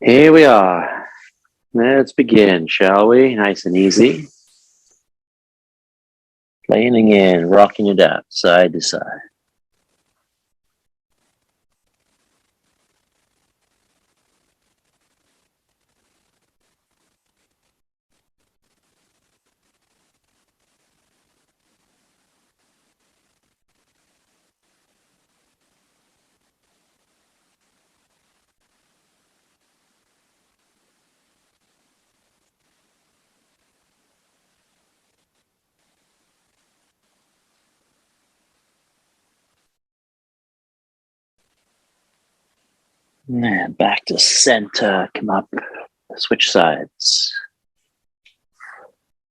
Here we are. Let's begin, shall we? Nice and easy. Leaning in, rocking it out, side to side. And back to center. Come up. Switch sides.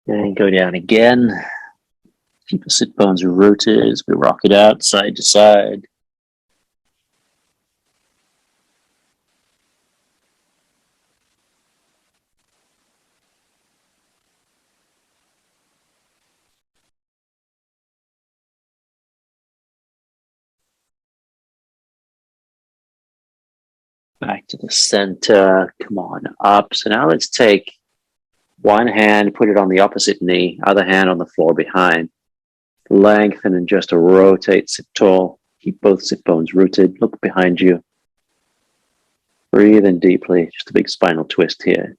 And go down again. Keep the sit bones rooted as we rock it out, side to side. Back to the center. Come on, up. So now let's take one hand, put it on the opposite knee, other hand on the floor behind. Lengthen and just to rotate, sit tall. Keep both sit bones rooted. Look behind you. Breathe in deeply. Just a big spinal twist here.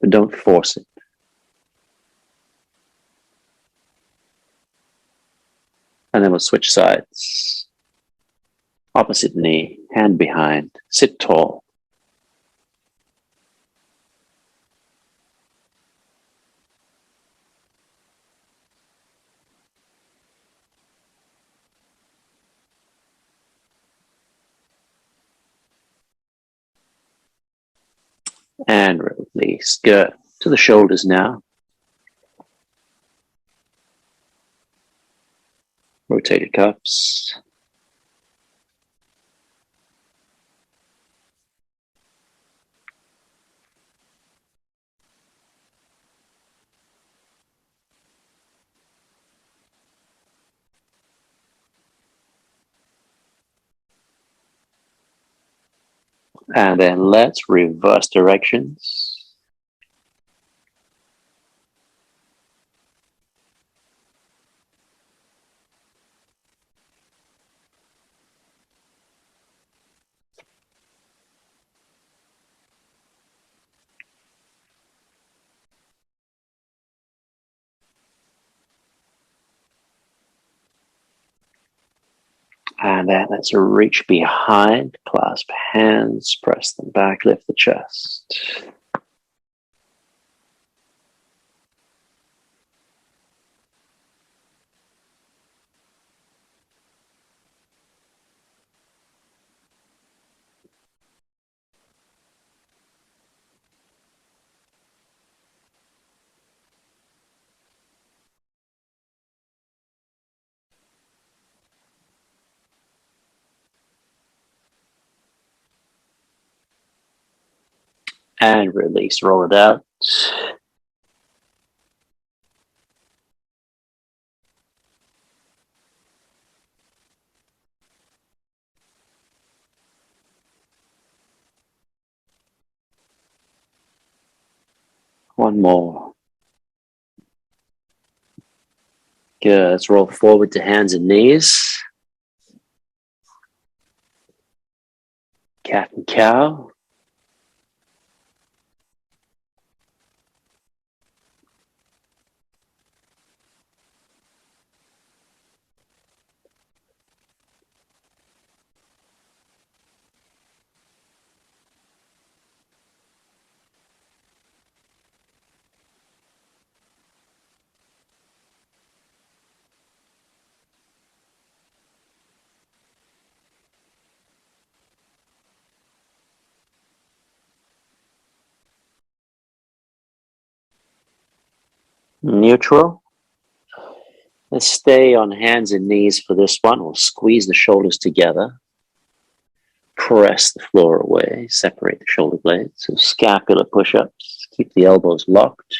But don't force it. And then we'll switch sides. Opposite knee, hand behind. Sit tall. And release. Good. To the shoulders now. Rotated cups. And then let's reverse directions. And then let's reach behind, clasp hands, press them back, lift the chest. And release, roll it out. One more. Good. Let's roll forward to hands and knees. Cat and cow. Neutral. Let's stay on hands and knees for this one. We'll squeeze the shoulders together. Press the floor away. Separate the shoulder blades. So scapular push-ups. Keep the elbows locked.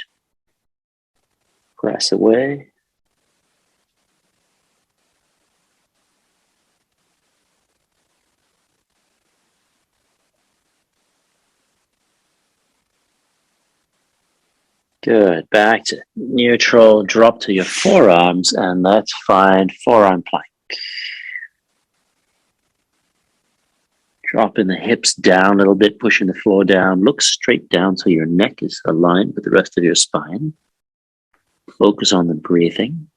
Press away. Good. Back to neutral. Drop to your forearms, and let's find forearm plank. Dropping the hips down a little bit, pushing the floor down. Look straight down so your neck is aligned with the rest of your spine. Focus on the breathing.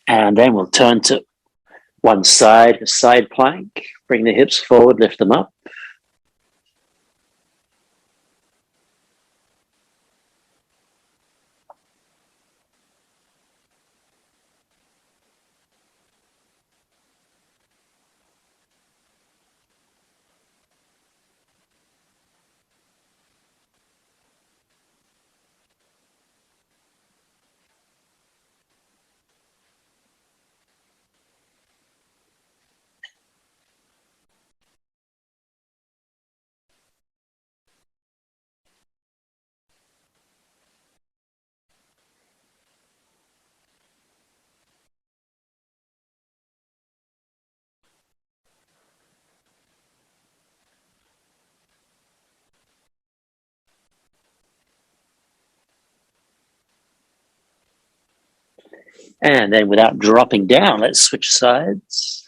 And then we'll turn to one side, a side plank. Bring the hips forward, lift them up. And then without dropping down, let's switch sides.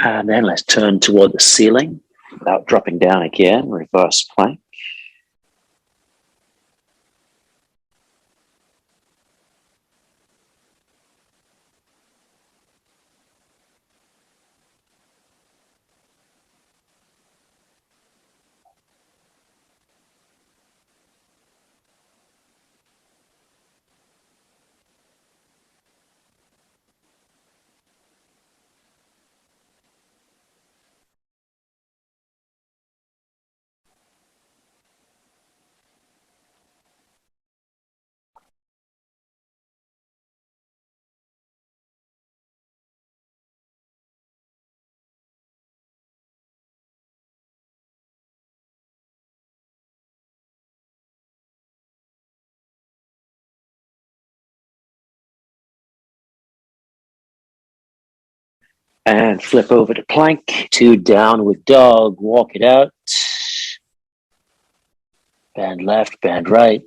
And then let's turn toward the ceiling without dropping down again. Reverse plank. And flip over to plank, to downward dog. Walk it out. Bend left, bend right.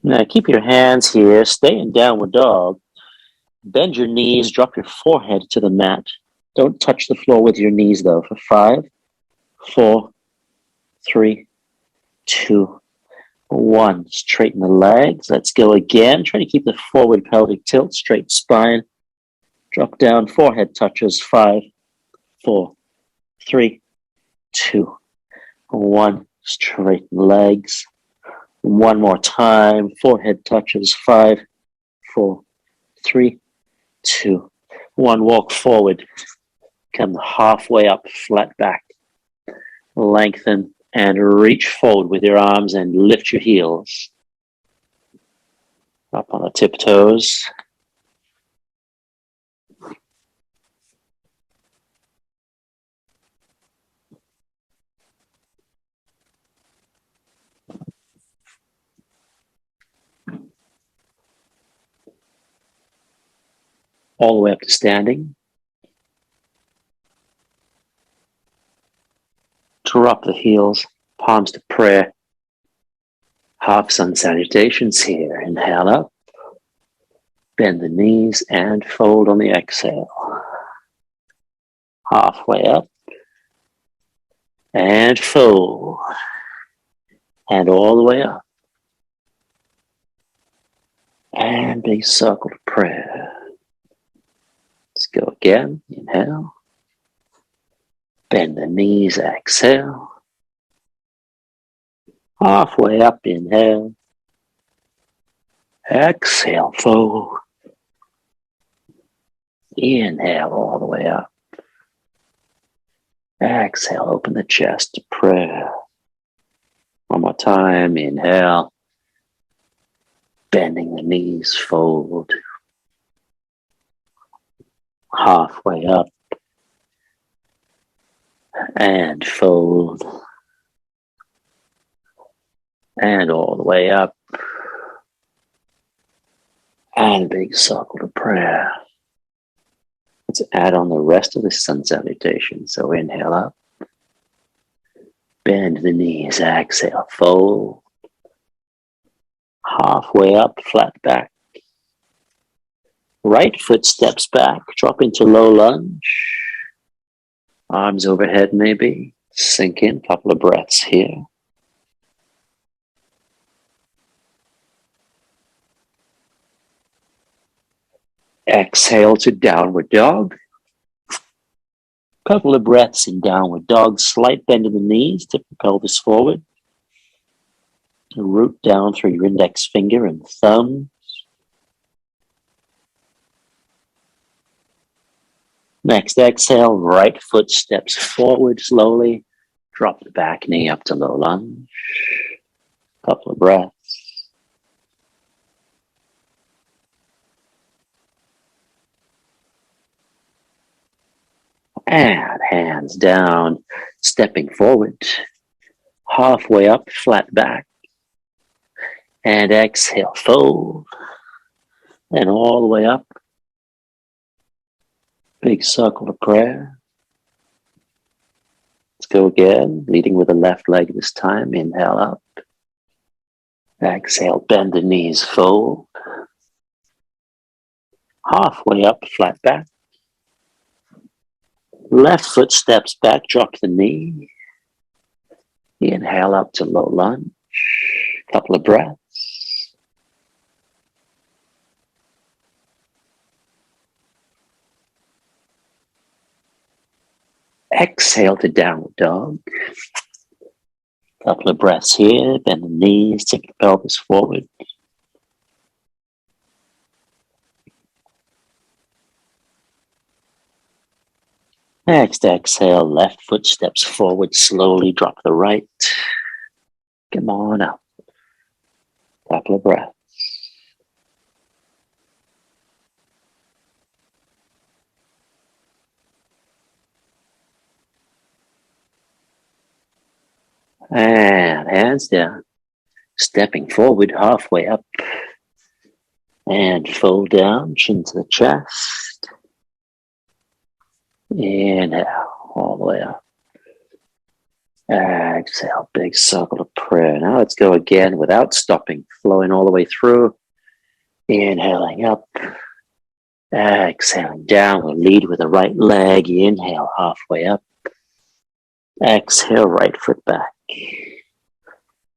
Now keep your hands here. Stay in downward dog. Bend your knees. Drop your forehead to the mat. Don't touch the floor with your knees, though. For 5, 4, 3, 2, 1. Straighten the legs. Let's go again. Try to keep the forward pelvic tilt, straight spine. Drop down, forehead touches. 5, 4, 3, 2, 1. Straighten legs. One more time. Forehead touches. 5, 4, 3, 2, One walk forward. Come halfway up, flat back. Lengthen and reach forward with your arms and lift your heels. Up on the tiptoes. All the way up to standing. Drop the heels, palms to prayer. Half sun salutations here. Inhale up. Bend the knees and fold on the exhale. Halfway up. And fold. And all the way up. And big circle to prayer. Let's go again. Inhale. Bend the knees, exhale. Halfway up, inhale. Exhale, fold. Inhale all the way up. Exhale, open the chest to prayer. One more time, inhale. Bending the knees, fold. Halfway up. And fold. And all the way up. And big circle to prayer. Let's add on the rest of the sun salutation. So inhale up. Bend the knees, exhale, fold. Halfway up, flat back. Right foot steps back, drop into low lunge. Arms overhead maybe. Sink in, couple of breaths here. Exhale to downward dog. Couple of breaths in downward dog. Slight bend in the knees, tip the pelvis forward. Root down through your index finger and thumb. Next exhale, right foot steps forward slowly. Drop the back knee up to low lunge. Couple of breaths. And hands down, stepping forward. Halfway up, flat back. And exhale, fold. And all the way up. Big circle of prayer. Let's go again, leading with the left leg this time. Inhale up. Exhale, bend the knees, fold. Halfway up, flat back. Left foot steps back, drop the knee. Inhale up to low lunge. Couple of breaths. Exhale to downward dog. Couple of breaths here. Bend the knees, tip the pelvis forward. Next exhale, left foot steps forward slowly, drop the right. Come on up. Couple of breaths. And hands down. Stepping forward, halfway up. And fold down, chin to the chest. Inhale, all the way up. Exhale, big circle of prayer. Now let's go again without stopping, flowing all the way through. Inhaling up. Exhaling down. We'll lead with the right leg. Inhale, halfway up. Exhale, right foot back.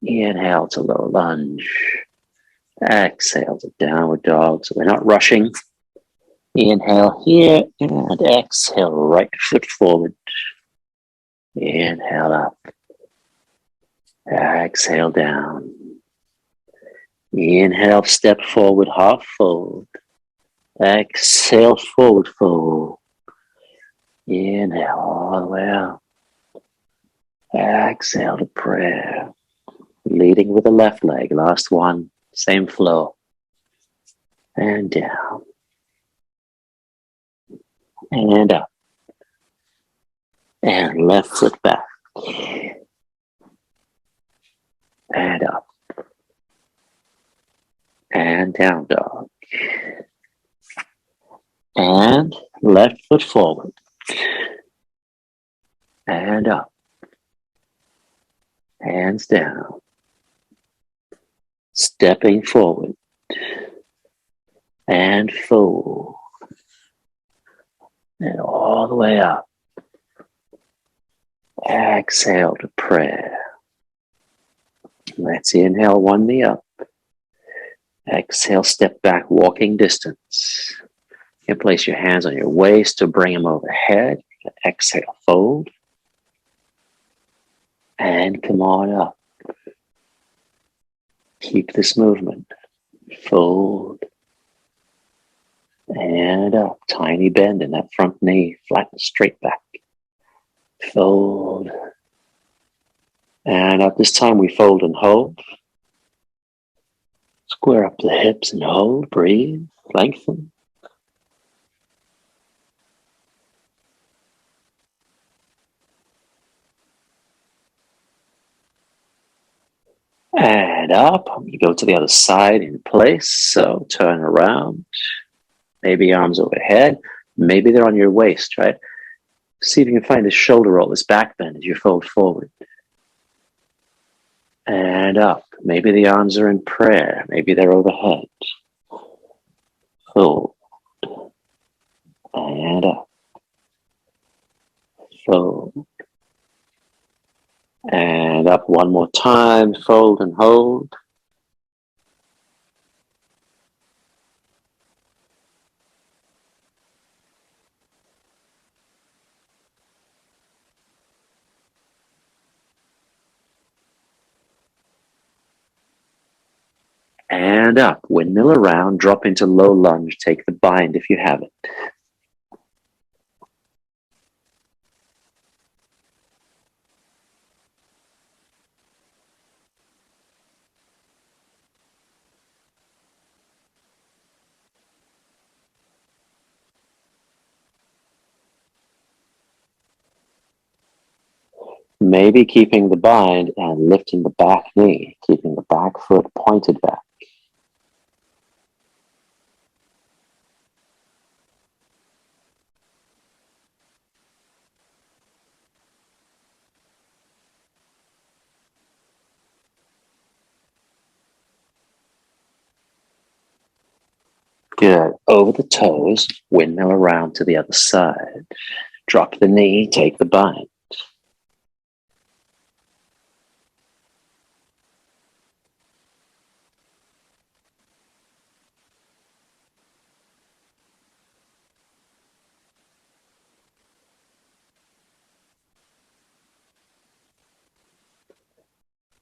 Inhale to low lunge. Exhale to downward dog. So we're not rushing. Inhale here and exhale, right foot forward. Inhale up. Exhale down. Inhale, step forward, half fold. Exhale, forward fold. Inhale all the way out. Exhale to prayer. Leading with the left leg. Last one. Same flow. And down. And up. And left foot back. And up. And down dog. And left foot forward. And up. Hands down. Stepping forward. And fold. And all the way up. Exhale to prayer. Let's inhale, one knee up. Exhale, step back, walking distance. You can place your hands on your waist to bring them overhead. Exhale, fold. And come on up. Keep this movement. Fold. And up. Tiny bend in that front knee. Flatten straight back. Fold. And up. This time we fold and hold. Square up the hips and hold. Breathe. Lengthen. And up. You go to the other side in place. So turn around. Maybe arms overhead. Maybe they're on your waist, right? See if you can find this shoulder roll, this back bend as you fold forward. And up. Maybe the arms are in prayer. Maybe they're overhead. Fold. And up. Fold. And up one more time. Fold and hold. And up. Windmill around. Drop into low lunge. Take the bind if you have it. Maybe keeping the bind and lifting the back knee, keeping the back foot pointed back. Good. Over the toes, windmill around to the other side. Drop the knee, take the bind.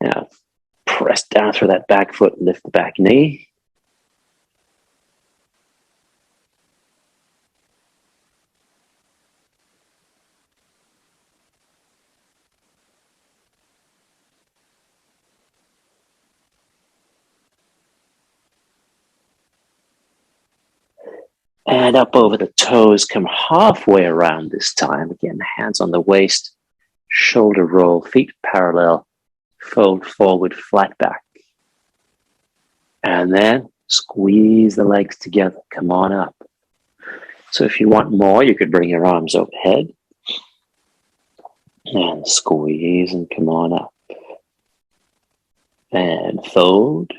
Now, press down through that back foot, lift the back knee. And up over the toes, come halfway around this time. Again, hands on the waist, shoulder roll, feet parallel, fold forward, flat back. And then squeeze the legs together, come on up. So if you want more, you could bring your arms overhead. And squeeze and come on up. And fold.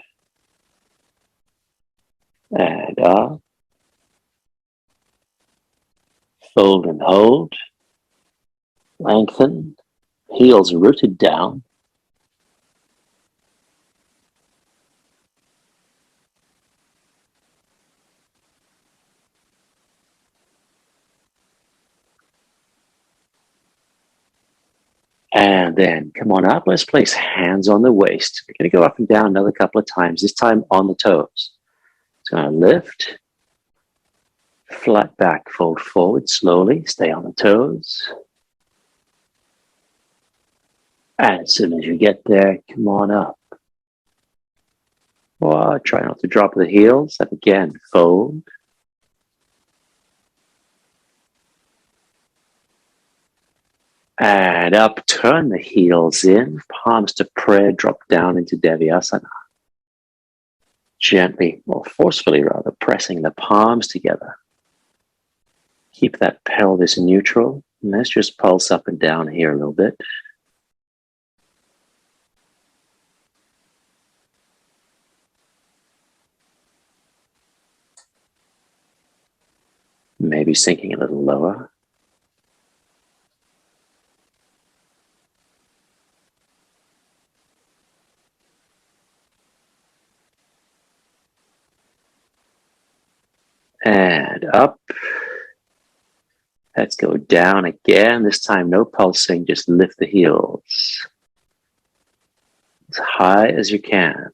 And up. Fold and hold. Lengthen. Heels rooted down. And then come on up. Let's place hands on the waist. We're going to go up and down another couple of times, this time on the toes. It's going to lift Flat back, fold forward slowly, stay on the toes. And as soon as you get there, come on up. Or try not to drop the heels. And again, fold. And up, turn the heels in, palms to prayer, drop down into Vinyasa. Gently, or forcefully rather, pressing the palms together. Keep that pelvis neutral. And let's just pulse up and down here a little bit. Maybe sinking a little lower. And up. Let's go down again. This time, no pulsing, just lift the heels as high as you can.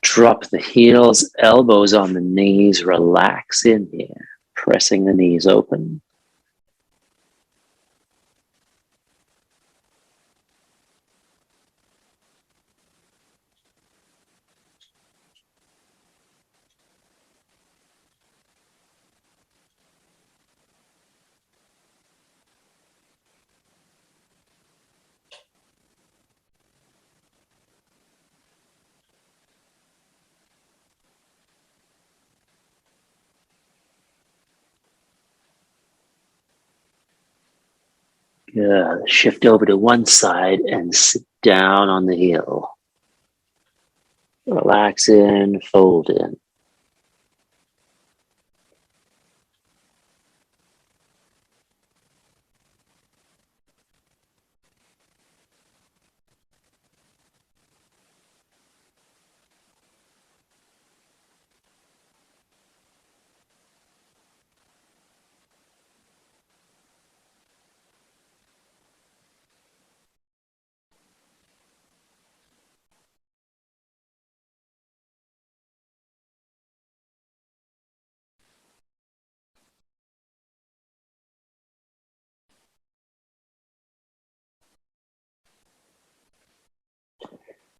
Drop the heels, elbows on the knees, relax in here, pressing the knees open. Good. Shift over to one side and sit down on the heel. Relax in, fold in.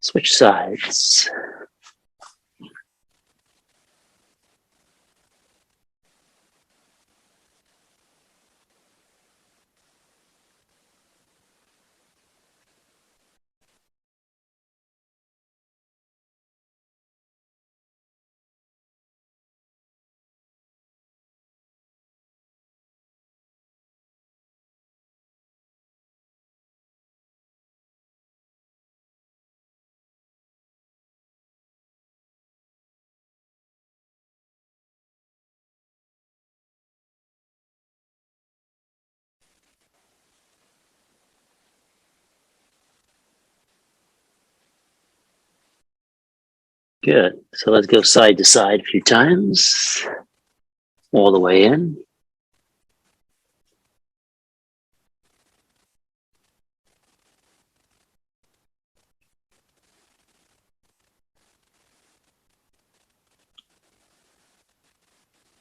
Switch sides. Good. So let's go side to side a few times. All the way in.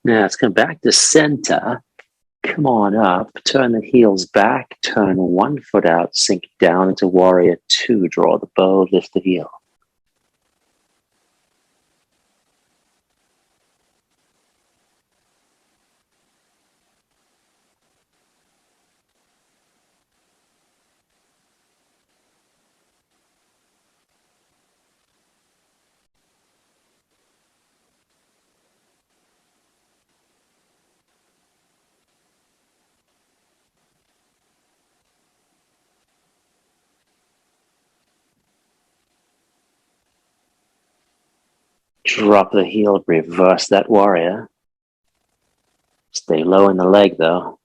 Now let's come back to center. Come on up, turn the heels back, turn one foot out, sink down into warrior two, draw the bow, lift the heel. Drop the heel, reverse that warrior. Stay low in the leg though.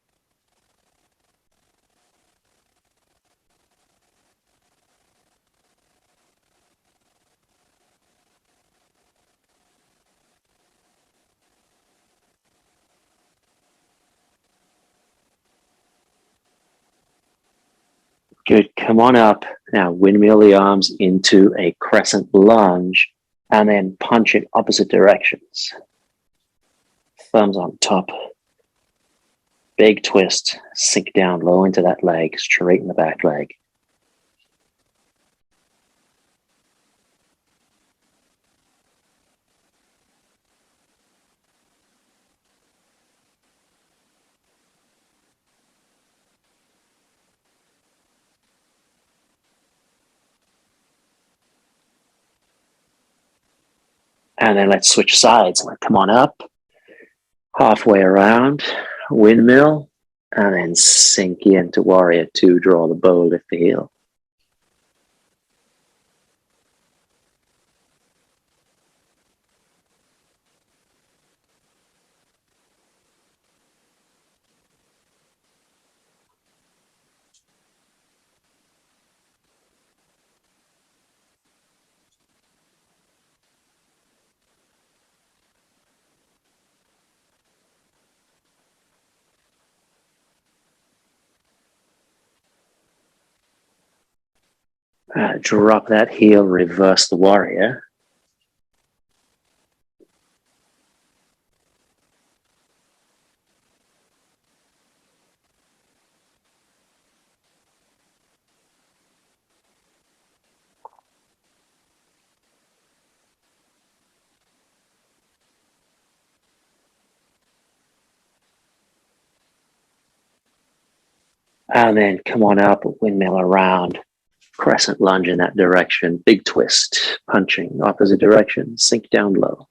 Good. Come on up. Now windmill the arms into a crescent lunge and then punch it opposite directions. Thumbs on top. Big twist. Sink down low into that leg. Straighten the back leg. And then let's switch sides. Come on up. Halfway around. Windmill. And then sink into warrior two. Draw the bow, lift the heel. Drop that heel, reverse the warrior. And then come on up, windmill around. Crescent lunge in that direction. Big twist, punching opposite direction. Sink down low.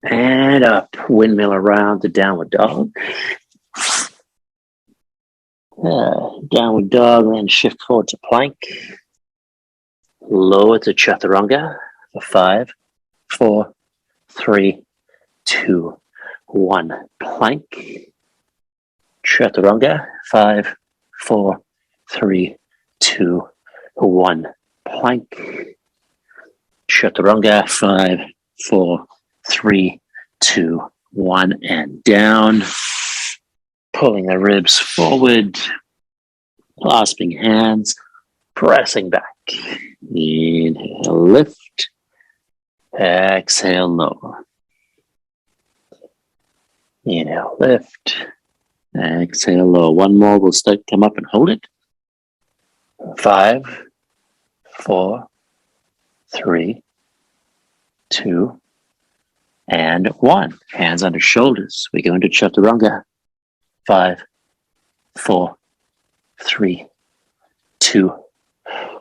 And up, windmill around to downward dog. Downward dog, then shift forward to plank. Lower to chaturanga for 5, 4, 3, 2, 1. Plank. Chaturanga, 5, 4, 3, 2, 1. Plank. Chaturanga, 5, 4, 3, 2, 1. And down. Pulling the ribs forward. Clasping hands. Pressing back. Inhale, lift. Exhale, lower. Inhale, lift. Exhale, low. One more. We'll come up and hold it. 5, 4, 3, 2, and 1. Hands under shoulders. We go into chaturanga. 5, 4, 3, 2,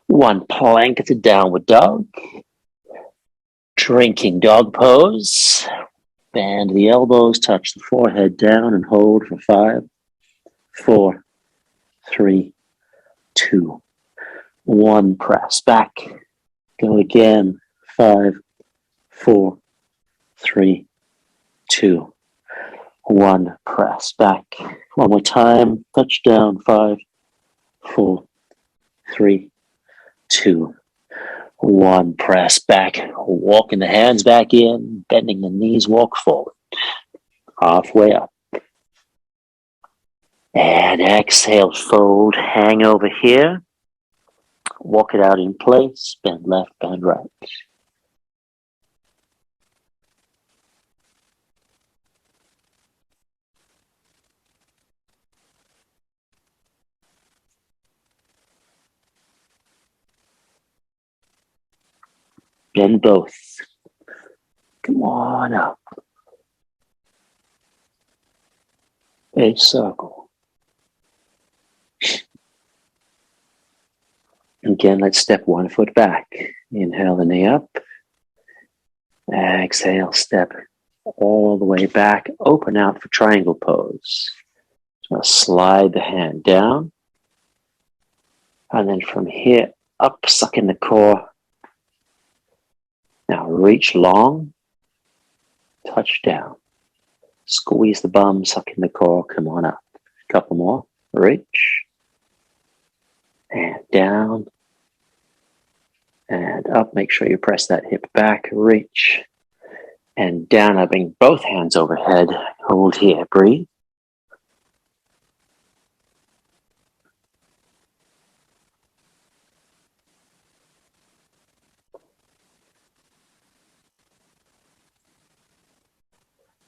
1. Plank to downward dog. Drinking dog pose. Bend the elbows, touch the forehead down and hold for 5, 4, 3, 2, 1. Press back. Go again. 5, 4, 3, 2, 1. Press back. One more time. Touch down. 5, 4, 3, 2, 1. Press back. Walking the hands back in. Bending the knees. Walk forward. Halfway up. And exhale. Fold. Hang over here. Walk it out in place. Bend left, bend right. Bend both. Come on up. A circle. Again, let's step 1 foot back. Inhale the knee up. Exhale, step all the way back. Open out for triangle pose. Now slide the hand down. And then from here up, suck in the core. Now reach long. Touch down. Squeeze the bum, suck in the core. Come on up. A couple more. Reach. And down. And up. Make sure you press that hip back. Reach. And down. I bring both hands overhead. Hold here. Breathe.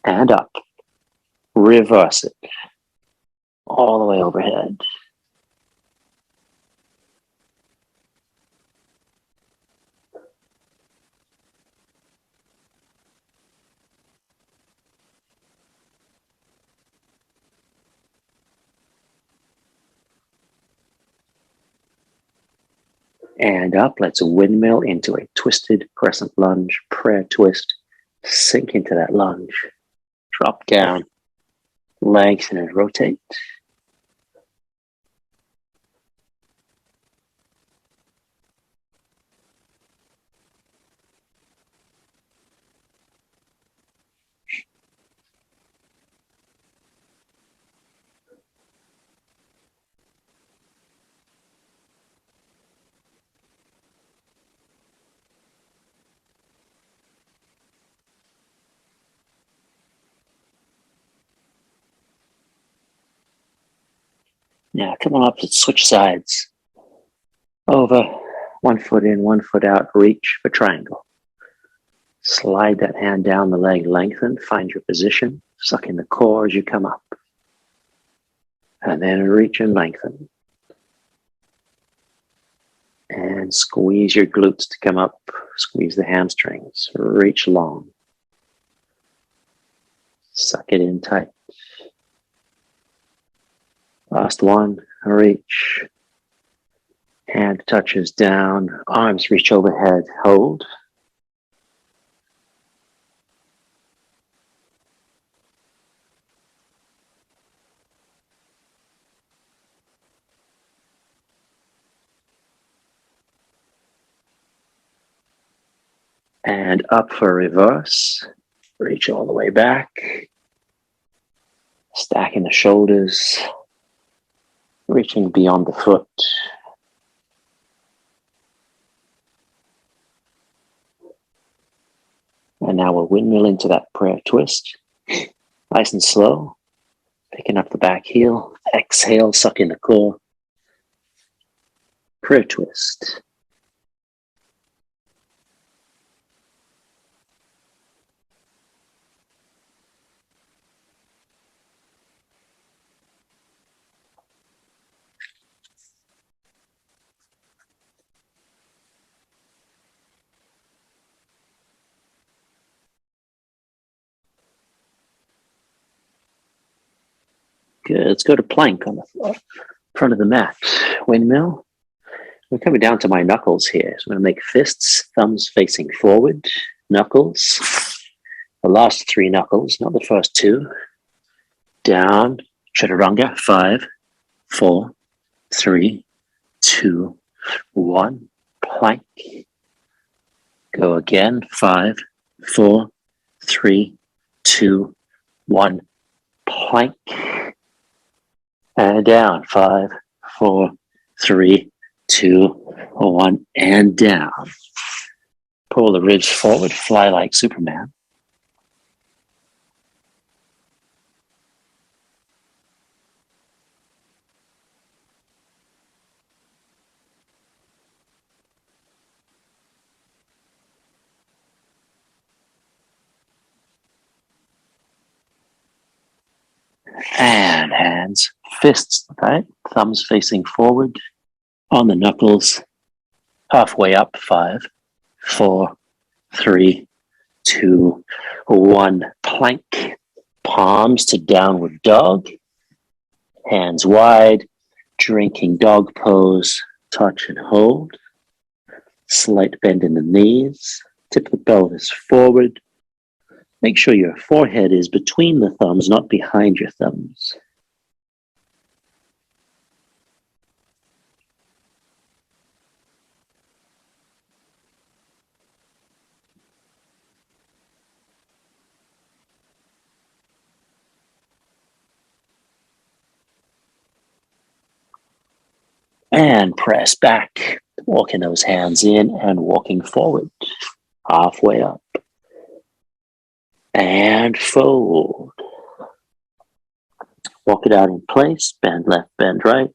And up. Reverse it. All the way overhead. And up. Let's windmill into a twisted crescent lunge. Prayer twist. Sink into that lunge. Drop down. Lengthen and rotate. Now come on up, let's switch sides. Over, 1 foot in, 1 foot out, reach for triangle. Slide that hand down the leg, lengthen, find your position, suck in the core as you come up. And then reach and lengthen. And squeeze your glutes to come up, squeeze the hamstrings, reach long. Suck it in tight. Last one, reach. Hand touches down, arms reach overhead, hold. And up for reverse. Reach all the way back. Stacking the shoulders. Reaching beyond the foot. And now we'll windmill into that prayer twist. Nice and slow. Picking up the back heel. Exhale, suck in the core. Prayer twist. Good. Let's go to plank on the floor, front of the mat. Windmill. I'm coming down to my knuckles here. So I'm going to make fists, thumbs facing forward, knuckles. The last 3 knuckles, not the first 2. Down, chaturanga, 5, 4, 3, 2, 1. Plank. Go again, 5, 4, 3, 2, 1. Plank. And down, 5, 4, 3, 2, 1, and down. Pull the ribs forward, fly like Superman. And hands, fists, okay? Thumbs facing forward on the knuckles, halfway up, 5, 4, 3, 2, 1. Plank, palms to downward dog, hands wide, drinking dog pose, touch and hold. Slight bend in the knees, tip the pelvis forward. Make sure your forehead is between the thumbs, not behind your thumbs. And press back, walking those hands in and walking forward, halfway up. And fold. Walk it out in place, bend left, bend right.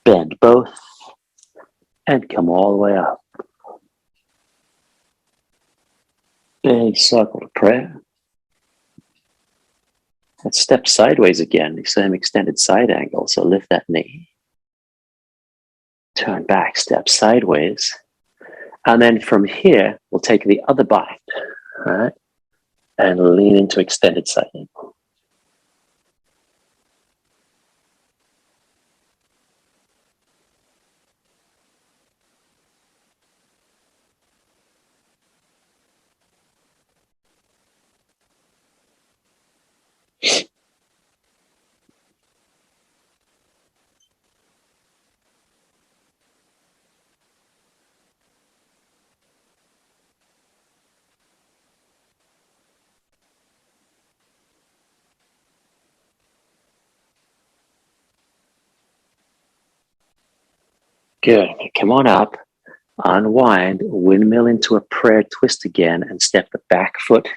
Bend both, and come all the way up. Big circle to prayer. Let's step sideways again, same extended side angle, so lift that knee. Turn back, step sideways. And then from here, we'll take the other bind, all right? And lean into extended side angle. Good. Come on up, unwind, windmill into a prayer twist again, and step the back foot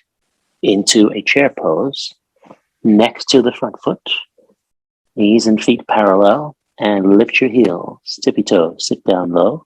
into a chair pose next to the front foot. Knees and feet parallel, and lift your heels, tippy toes, sit down low.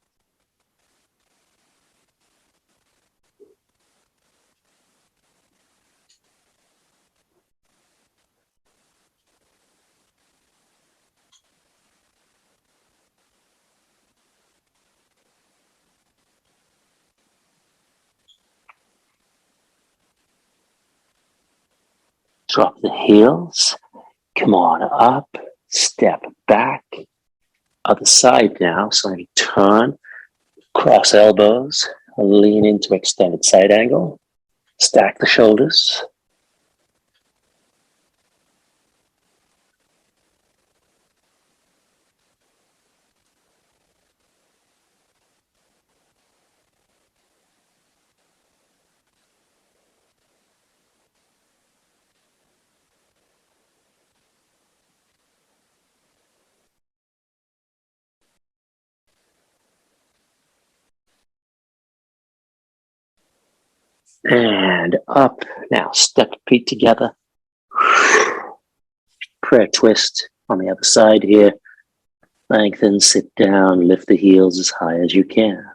Drop the heels, come on up, step back, other side now, so you turn, cross elbows, lean into extended side angle, stack the shoulders. And up. Now step feet together. Prayer twist on the other side here. Lengthen, sit down, lift the heels as high as you can.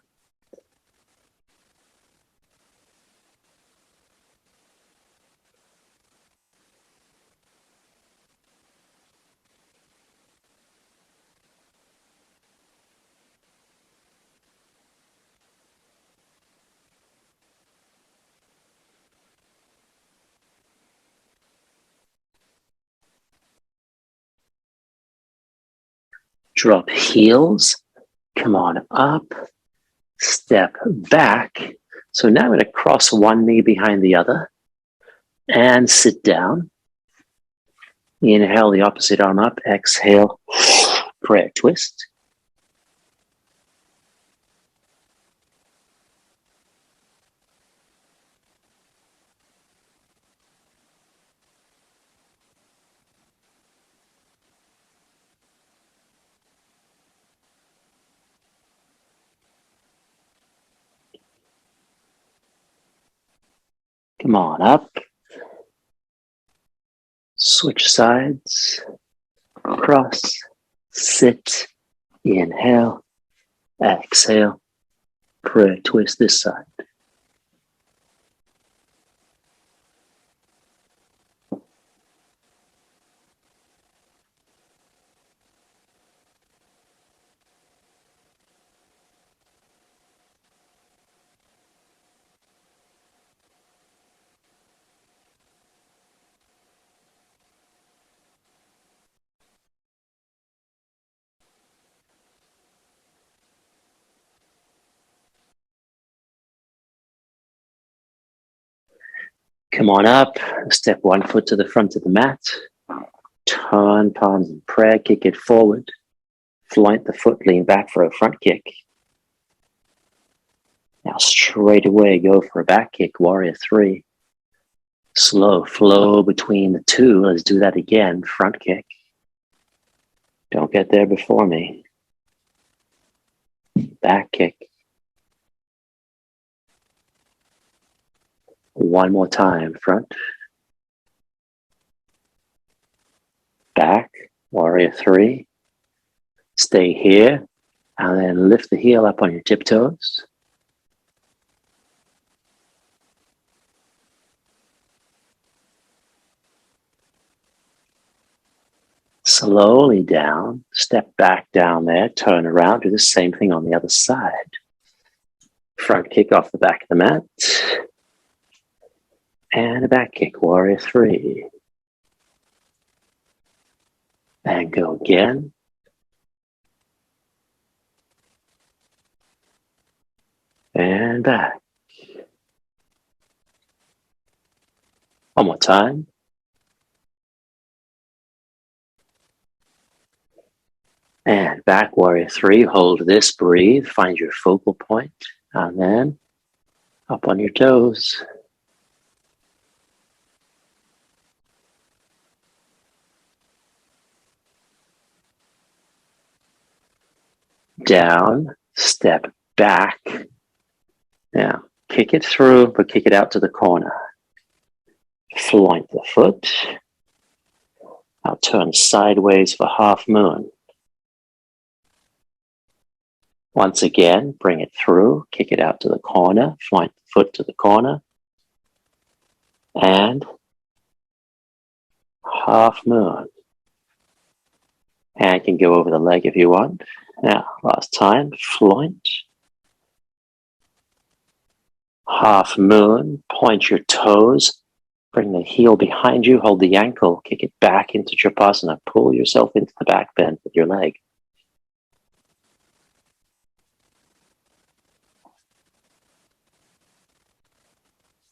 Drop heels, come on up, step back. So now I'm going to cross one knee behind the other and sit down. Inhale the opposite arm up, exhale, prayer twist. Come on up. Switch sides. Cross. Sit. Inhale. Exhale. Prayer twist this side. Come on up. Step one foot to the front of the mat. Turn palms in prayer. Kick it forward. Flight the foot. Lean back for a front kick. Now straight away go for a back kick. Warrior three. Slow flow between the two. Let's do that again. Front kick. Don't get there before me. Back kick. One more time. Front. Back. Warrior three. Stay here. And then lift the heel up on your tiptoes. Slowly down, step back down there, turn around, do the same thing on the other side. Front kick off the back of the mat. And a back kick, warrior three. And go again. And back. One more time. And back, warrior three. Hold this, breathe, find your focal point, and then up on your toes. Down, step back. Now, kick it through, but kick it out to the corner. Floint the foot. Now turn sideways for half moon. Once again, bring it through, kick it out to the corner, floint the foot to the corner, and half moon. And you can go over the leg if you want. Now, last time, floint, half moon, point your toes, bring the heel behind you, hold the ankle, kick it back into Tripadasana, pull yourself into the back bend with your leg.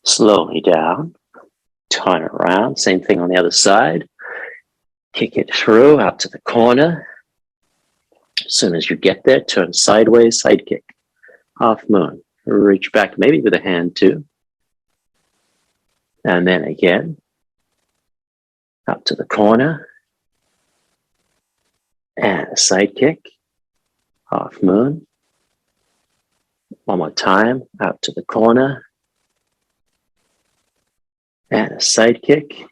Slowly down, turn around, same thing on the other side. Kick it through, out to the corner. As soon as you get there, turn sideways, side kick. Half moon, reach back, maybe with a hand too. And then again, out to the corner. And a side kick, half moon. One more time, out to the corner. And a side kick.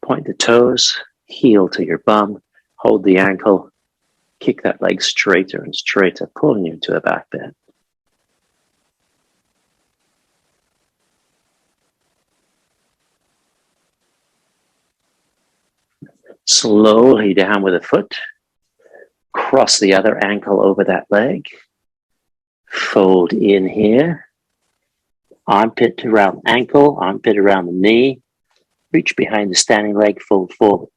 Point the toes, heel to your bum, hold the ankle, kick that leg straighter and straighter, pulling you into a back bend. Slowly down with a foot, cross the other ankle over that leg, fold in here, armpit around ankle, armpit around the knee, reach behind the standing leg, fold forward.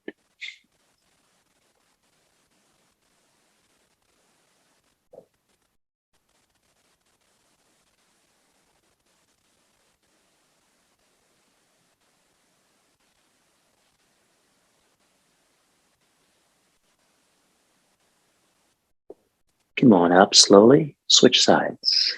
Come on up slowly, switch sides.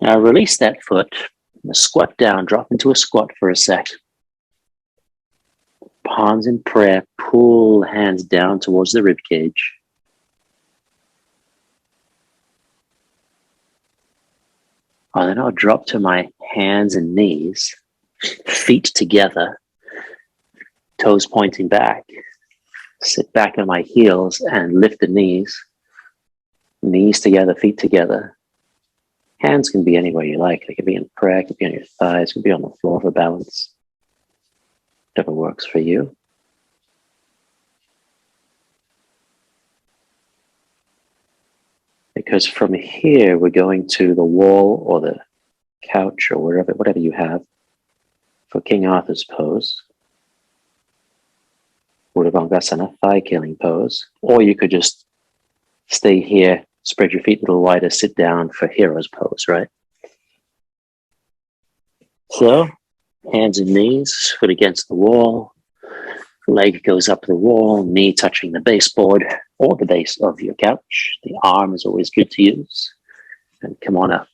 Now release that foot, squat down, drop into a squat for a sec. Palms in prayer, pull hands down towards the rib cage. And then I'll drop to my hands and knees, feet together, toes pointing back. Sit back on my heels and lift the knees. Knees together, feet together. Hands can be anywhere you like. They can be in prayer, it can be on your thighs, it can be on the floor for balance. Whatever works for you. Because from here, we're going to the wall or the couch or whatever you have for King Arthur's pose. Uddiyana, thigh killing pose. Or you could just stay here, spread your feet a little wider, sit down for hero's pose, right? So, hands and knees, foot against the wall, leg goes up the wall, knee touching the baseboard or the base of your couch. The arm is always good to use. And come on up.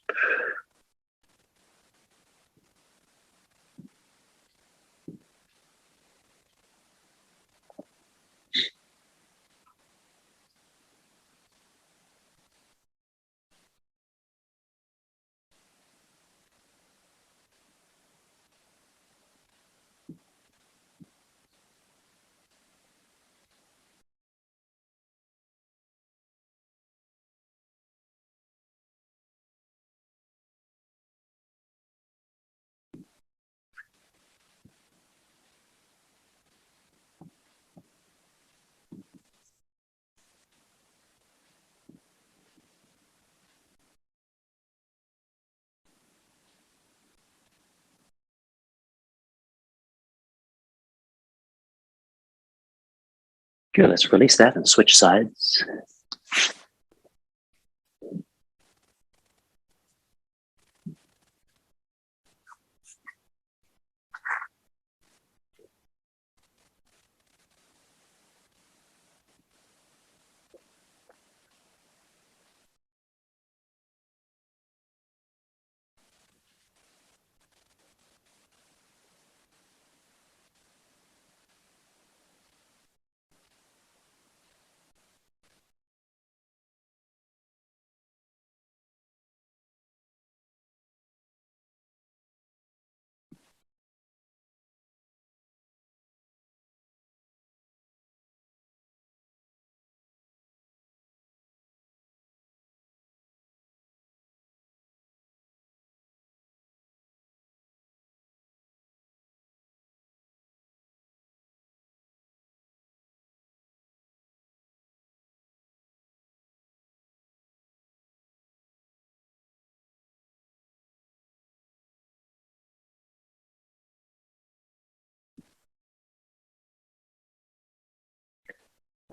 Good, let's release that and switch sides.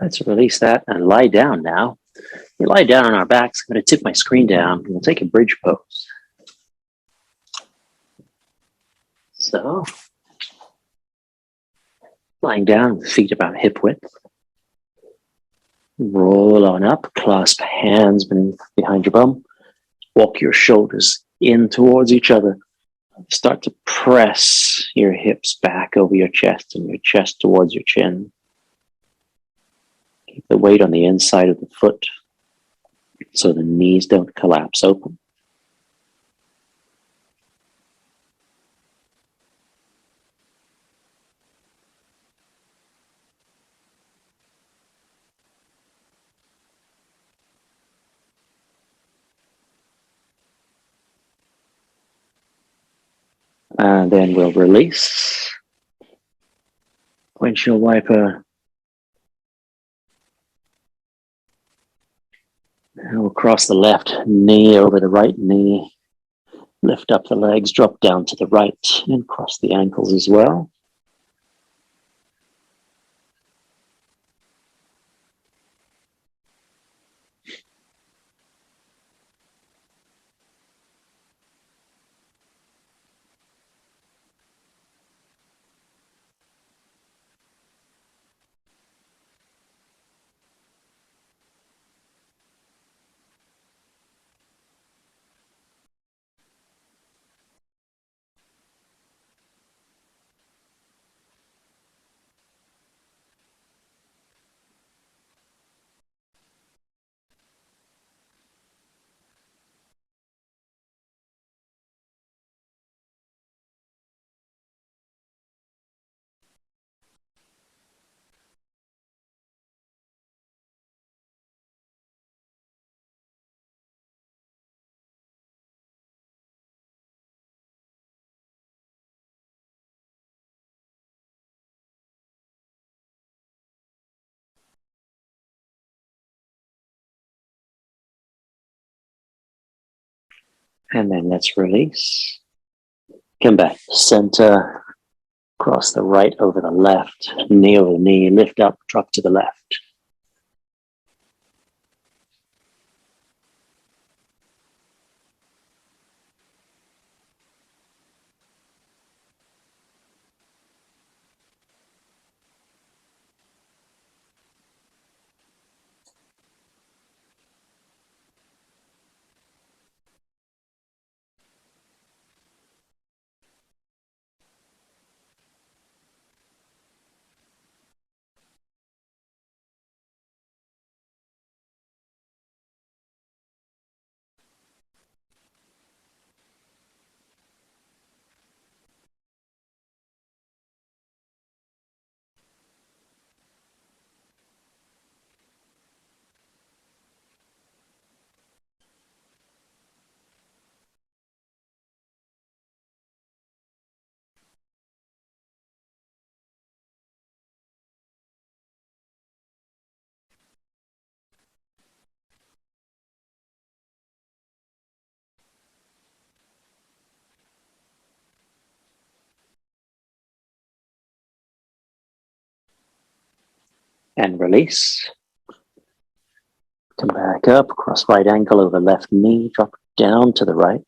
Let's release that and lie down now. We lie down on our backs. I'm going to tip my screen down and we'll take a bridge pose. So, lying down with feet about hip width. Roll on up, clasp hands behind your bum. Walk your shoulders in towards each other. Start to press your hips back over your chest and your chest towards your chin. Keep the weight on the inside of the foot so the knees don't collapse open. And then we'll release. Windshield wiper. And we'll cross the left knee over the right knee. Lift up the legs, drop down to the right, and cross the ankles as well. And then let's release. Come back, center. Cross the right over the left, knee over the knee, lift up, drop to the left. And release. Come back up, cross right ankle over left knee, drop down to the right.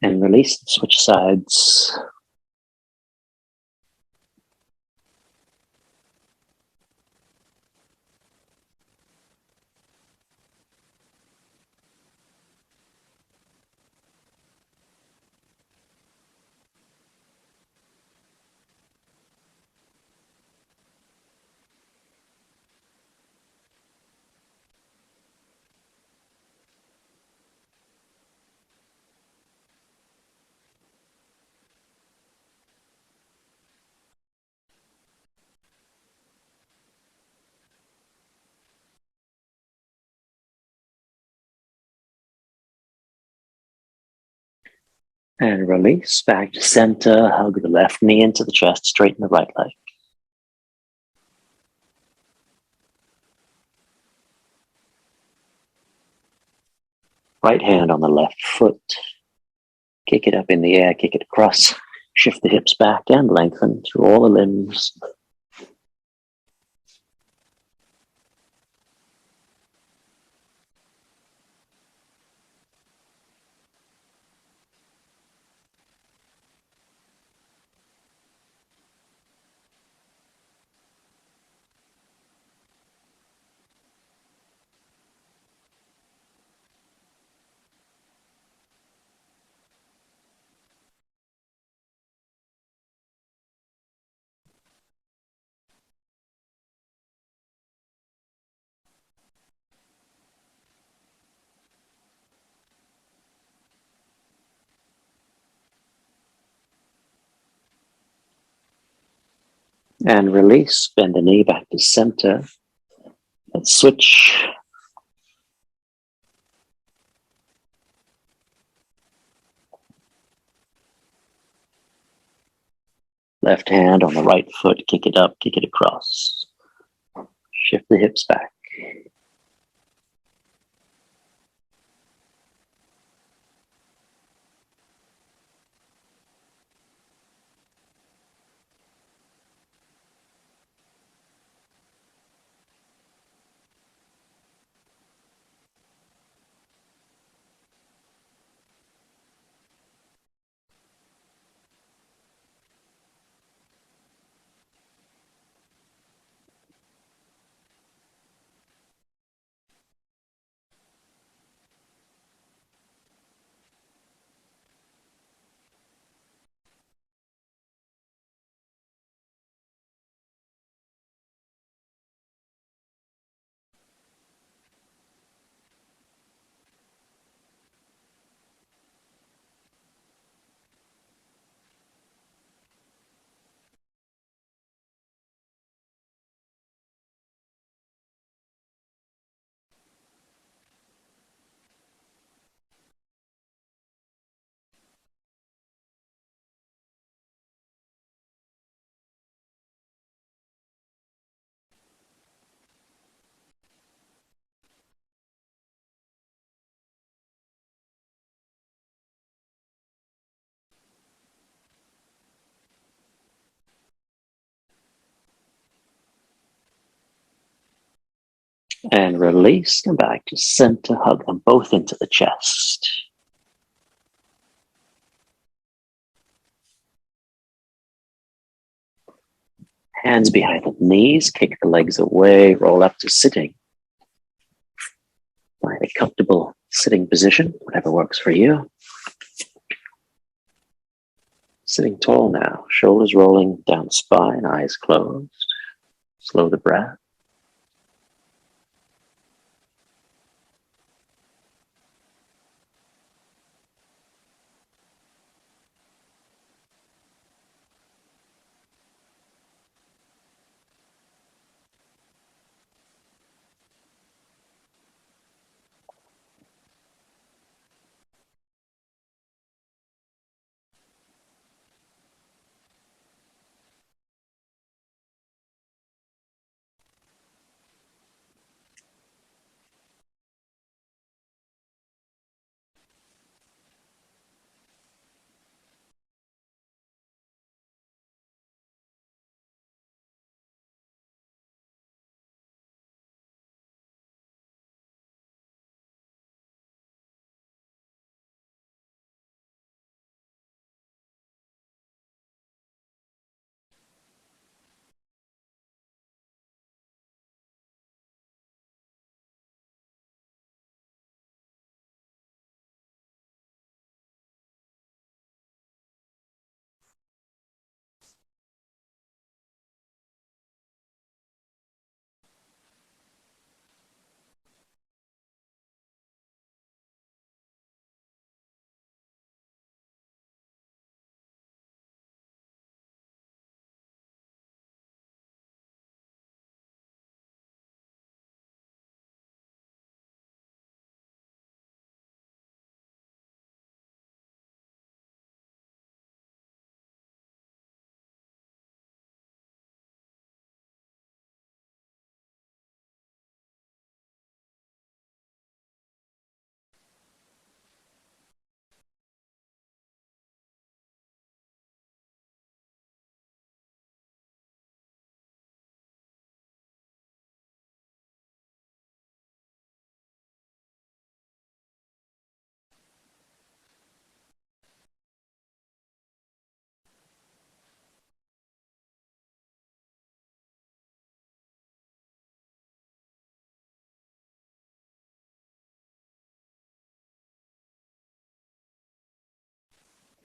And release, switch sides. And release, back to center, hug the left knee into the chest, straighten the right leg. Right hand on the left foot. Kick it up in the air, kick it across. Shift the hips back and lengthen through all the limbs. And release, bend the knee back to center. Let's switch. Left hand on the right foot, kick it up, kick it across. Shift the hips back. And release, come back to center, hug them both into the chest. Hands behind the knees, kick the legs away, roll up to sitting. Find a comfortable sitting position, whatever works for you. Sitting tall now, shoulders rolling down the spine, eyes closed. Slow the breath.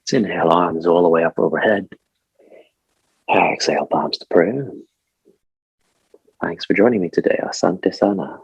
Let's inhale, arms all the way up overhead. Exhale, palms to prayer. Thanks for joining me today. Asante Sana.